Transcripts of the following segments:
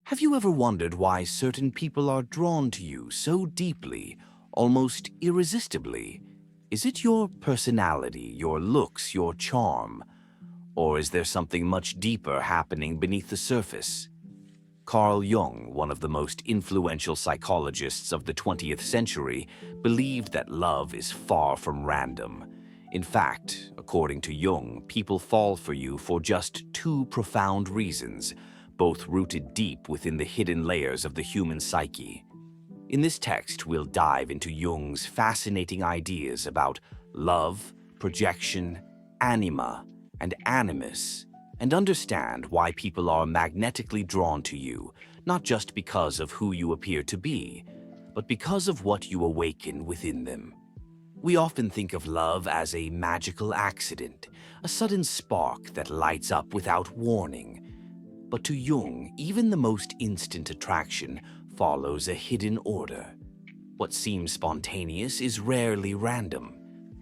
Have you ever wondered why certain people are drawn to you so deeply, almost irresistibly? Is it your personality, your looks, your charm? Or is there something much deeper happening beneath the surface? Carl Jung, one of the most influential psychologists of the 20th century, believed that love is far from random. In fact, according to Jung, people fall for you for just two profound reasons, both rooted deep within the hidden layers of the human psyche. In this text, we'll dive into Jung's fascinating ideas about love, projection, anima, and animus, and understand why people are magnetically drawn to you, not just because of who you appear to be, but because of what you awaken within them. We often think of love as a magical accident, a sudden spark that lights up without warning. But to Jung, even the most instant attraction follows a hidden order. What seems spontaneous is rarely random.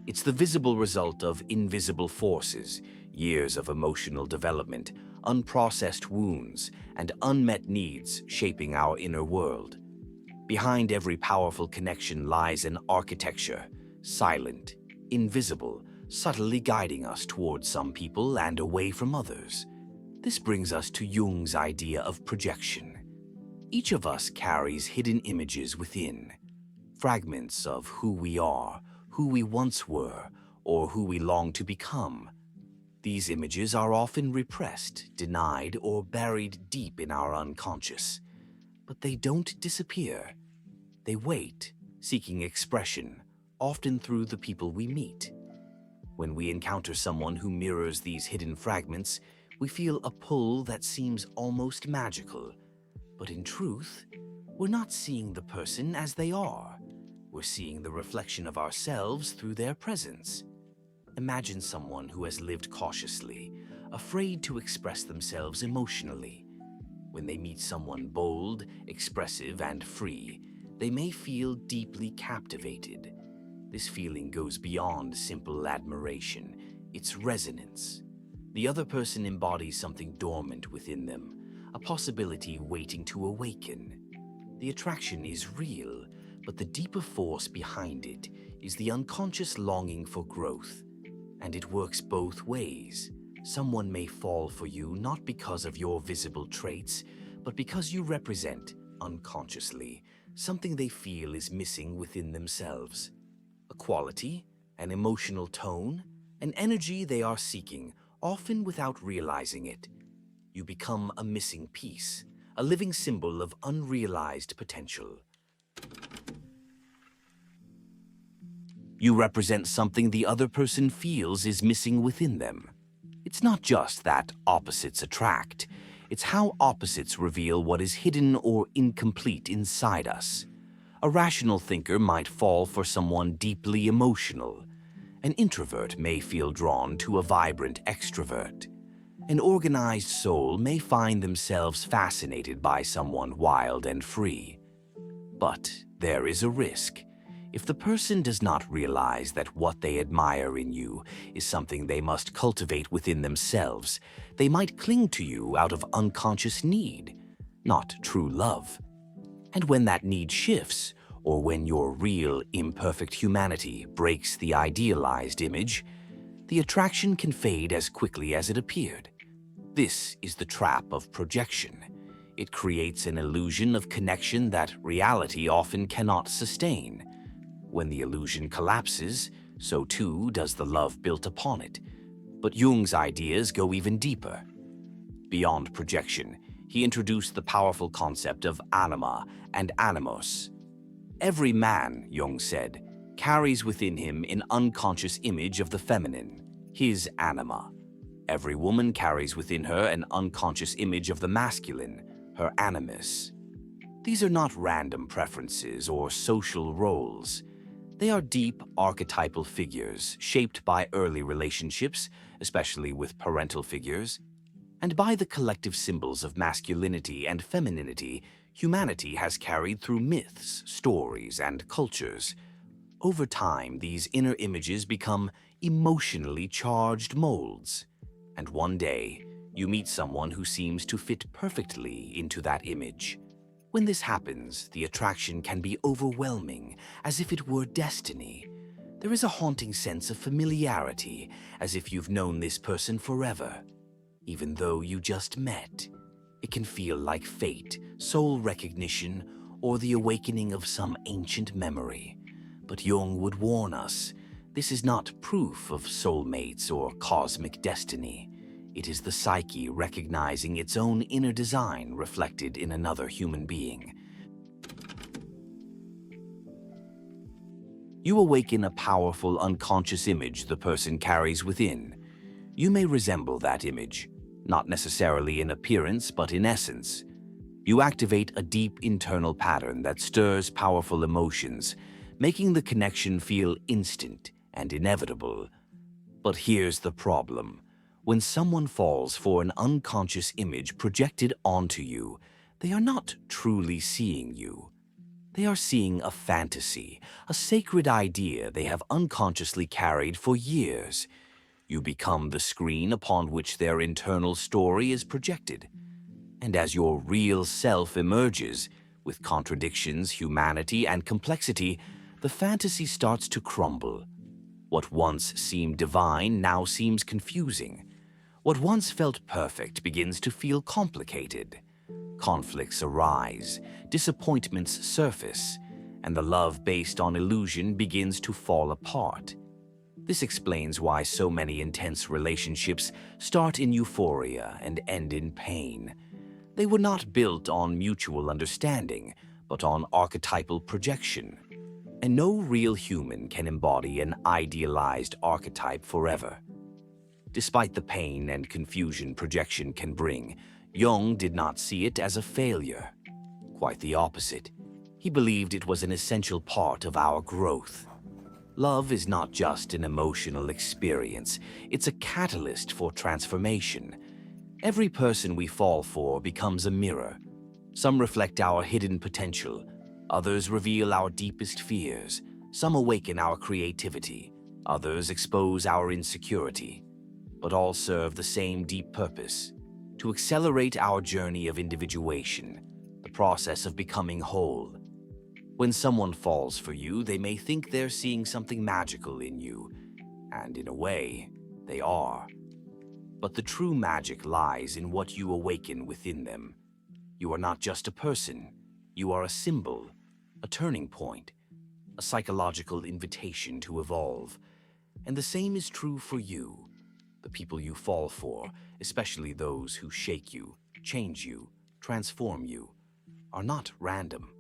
It's the visible result of invisible forces, years of emotional development, unprocessed wounds, and unmet needs shaping our inner world. Behind every powerful connection lies an architecture, silent, invisible, subtly guiding us towards some people and away from others. This brings us to Jung's idea of projection. Each of us carries hidden images within, fragments of who we are, who we once were, or who we long to become. These images are often repressed, denied, or buried deep in our unconscious. But they don't disappear. They wait, seeking expression, often through the people we meet. When we encounter someone who mirrors these hidden fragments, we feel a pull that seems almost magical. But in truth, we're not seeing the person as they are. We're seeing the reflection of ourselves through their presence. Imagine someone who has lived cautiously, afraid to express themselves emotionally. When they meet someone bold, expressive, and free, they may feel deeply captivated. This feeling goes beyond simple admiration. It's resonance. The other person embodies something dormant within them, a possibility waiting to awaken. The attraction is real, but the deeper force behind it is the unconscious longing for growth. And it works both ways. Someone may fall for you not because of your visible traits, but because you represent, unconsciously, something they feel is missing within themselves. A quality, an emotional tone, an energy they are seeking, often without realizing it. You become a missing piece, a living symbol of unrealized potential. You represent something the other person feels is missing within them. It's not just that opposites attract, it's how opposites reveal what is hidden or incomplete inside us. A rational thinker might fall for someone deeply emotional. An introvert may feel drawn to a vibrant extrovert. An organized soul may find themselves fascinated by someone wild and free. But there is a risk. If the person does not realize that what they admire in you is something they must cultivate within themselves, they might cling to you out of unconscious need, not true love. And when that need shifts, or when your real, imperfect humanity breaks the idealized image, the attraction can fade as quickly as it appeared. This is the trap of projection. It creates an illusion of connection that reality often cannot sustain. When the illusion collapses, so too does the love built upon it. But Jung's ideas go even deeper. Beyond projection, he introduced the powerful concept of anima and animus. Every man, Jung said, carries within him an unconscious image of the feminine, his anima. Every woman carries within her an unconscious image of the masculine, her animus. These are not random preferences or social roles. They are deep archetypal figures shaped by early relationships, especially with parental figures, and by the collective symbols of masculinity and femininity humanity has carried through myths, stories, and cultures. Over time, these inner images become emotionally charged molds, and one day, You meet someone who seems to fit perfectly into that image. When this happens, the attraction can be overwhelming, as if it were destiny. There is a haunting sense of familiarity, as if you've known this person forever, even though you just met. It can feel like fate, soul recognition, or the awakening of some ancient memory. But Jung would warn us, this is not proof of soulmates or cosmic destiny. It is the psyche recognizing its own inner design reflected in another human being. You awaken a powerful unconscious image the person carries within. You may resemble that image, not necessarily in appearance but in essence. You activate a deep internal pattern that stirs powerful emotions, making the connection feel instant and inevitable. But here's the problem. When someone falls for an unconscious image projected onto you, they are not truly seeing you. They are seeing a fantasy, a sacred idea they have unconsciously carried for years. You become the screen upon which their internal story is projected. And as your real self emerges, with contradictions, humanity, and complexity, the fantasy starts to crumble. What once seemed divine now seems confusing. What once felt perfect begins to feel complicated. Conflicts arise, disappointments surface, and the love based on illusion begins to fall apart. This explains why so many intense relationships start in euphoria and end in pain. They were not built on mutual understanding, but on archetypal projection. And no real human can embody an idealized archetype forever. Despite the pain and confusion projection can bring, Jung did not see it as a failure. Quite the opposite. He believed it was an essential part of our growth. Love is not just an emotional experience, it's a catalyst for transformation. Every person we fall for becomes a mirror. Some reflect our hidden potential, others reveal our deepest fears, some awaken our creativity, others expose our insecurity. But all serve the same deep purpose: to accelerate our journey of individuation, the process of becoming whole. When someone falls for you, they may think they're seeing something magical in you, and in a way, they are. But the true magic lies in what you awaken within them. You are not just a person, you are a symbol, a turning point, a psychological invitation to evolve. And the same is true for you. The people you fall for, especially those who shake you, change you, transform you, are not random.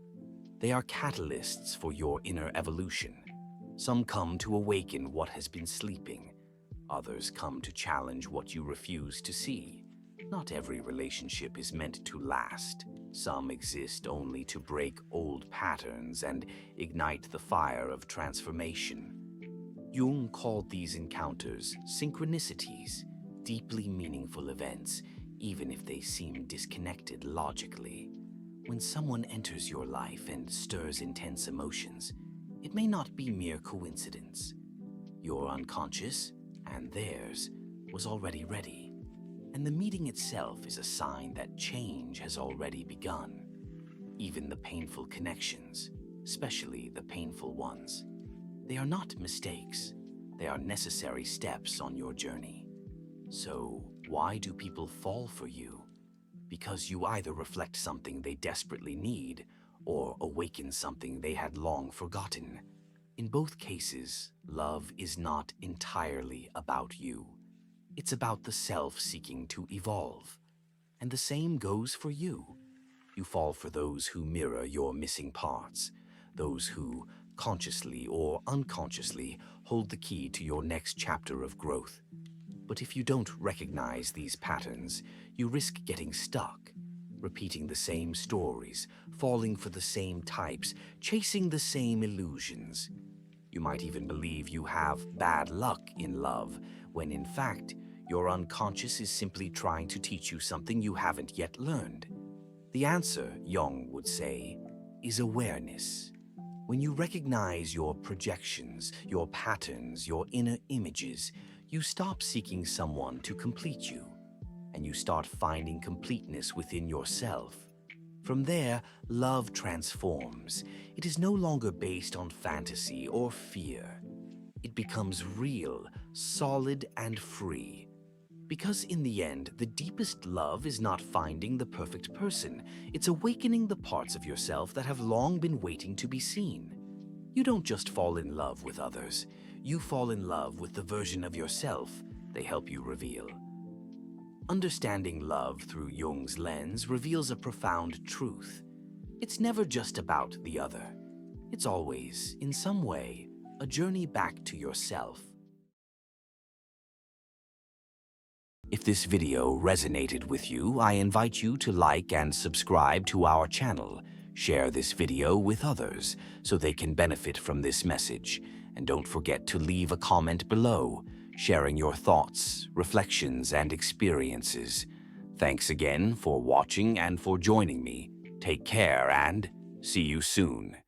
They are catalysts for your inner evolution. Some come to awaken what has been sleeping. Others come to challenge what you refuse to see. Not every relationship is meant to last. Some exist only to break old patterns and ignite the fire of transformation. Jung called these encounters synchronicities, deeply meaningful events, even if they seem disconnected logically. When someone enters your life and stirs intense emotions, it may not be mere coincidence. Your unconscious, and theirs, was already ready. And the meeting itself is a sign that change has already begun. Even the painful connections, especially the painful ones, they are not mistakes. They are necessary steps on your journey. So, why do people fall for you? Because you either reflect something they desperately need, or awaken something they had long forgotten. In both cases, love is not entirely about you. It's about the self seeking to evolve. And the same goes for you. You fall for those who mirror your missing parts, those who, consciously or unconsciously, hold the key to your next chapter of growth. But if you don't recognize these patterns, you risk getting stuck, repeating the same stories, falling for the same types, chasing the same illusions. You might even believe you have bad luck in love, when in fact, your unconscious is simply trying to teach you something you haven't yet learned. The answer, Jung would say, is awareness. When you recognize your projections, your patterns, your inner images, you stop seeking someone to complete you, and you start finding completeness within yourself. From there, love transforms. It is no longer based on fantasy or fear. It becomes real, solid, and free. Because in the end, the deepest love is not finding the perfect person, it's awakening the parts of yourself that have long been waiting to be seen. You don't just fall in love with others, you fall in love with the version of yourself they help you reveal. Understanding love through Jung's lens reveals a profound truth. It's never just about the other. It's always, in some way, a journey back to yourself. If this video resonated with you, I invite you to like and subscribe to our channel. Share this video with others so they can benefit from this message. And don't forget to leave a comment below, sharing your thoughts, reflections, and experiences. Thanks again for watching and for joining me. Take care and see you soon.